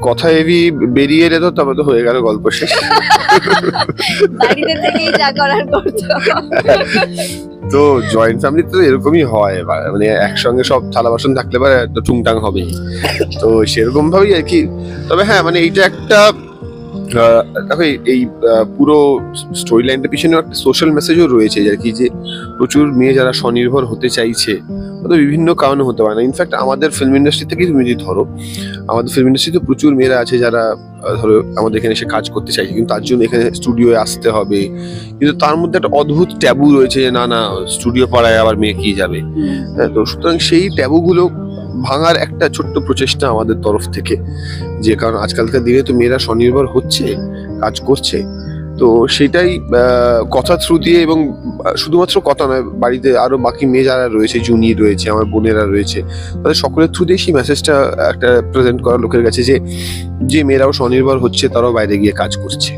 কথা হেভি বেরিয়ে এলে তো তবে তো হয়ে গেল গল্প শেষ। বাড়িতে থেকেই যা করার করছো। তো জয়েন্ট ফ্যামিলি তো এরকমই হয়, মানে একসঙ্গে সব থালা বাসন থাকলে পারে তো টুংটাং হবে, তো সেরকম ভাবেই আর কি। তবে হ্যাঁ, মানে এইটা একটা দেখো এই পুরো স্টোরি লাইনটার পিছনে একটা সোশ্যাল মেসেজও রয়েছে আর কি, যে প্রচুর মেয়ে যারা স্বনির্ভর হতে চাইছে, হয়তো বিভিন্ন কারণে হতে পারে না। ইনফ্যাক্ট আমাদের ফিল্ম ইন্ডাস্ট্রি থেকেই তুমি যদি ধরো, আমাদের ফিল্ম ইন্ডাস্ট্রিতে প্রচুর মেয়েরা আছে যারা ধরো আমাদের এখানে এসে কাজ করতে চাইছে, কিন্তু তার জন্য এখানে স্টুডিওয়ে আসতে হবে, কিন্তু তার মধ্যে একটা অদ্ভুত ট্যাবু রয়েছে যে না না স্টুডিও পাড়ায় আবার মেয়ে কি যাবে। হ্যাঁ, তো সুতরাং সেই ট্যাবুগুলো ভাঙার একটা ছোট্ট প্রচেষ্টা আমাদের তরফ থেকে, যে কারণ আজকালকার দিনে তো মেয়েরা স্বনির্ভর হচ্ছে, কাজ করছে, তো সেটাই কথা থ্রু দিয়ে, এবং শুধুমাত্র কথা নয়, বাড়িতে আরো বাকি মেয়ে যারা রয়েছে, জুনি রয়েছে, আমার বোনেরা রয়েছে, তাদের সকলের থ্রু দিয়ে সেই মেসেজটা একটা প্রেজেন্ট করা লোকের কাছে, যে মেয়েরাও স্বনির্ভর হচ্ছে, তারাও বাইরে গিয়ে কাজ করছে।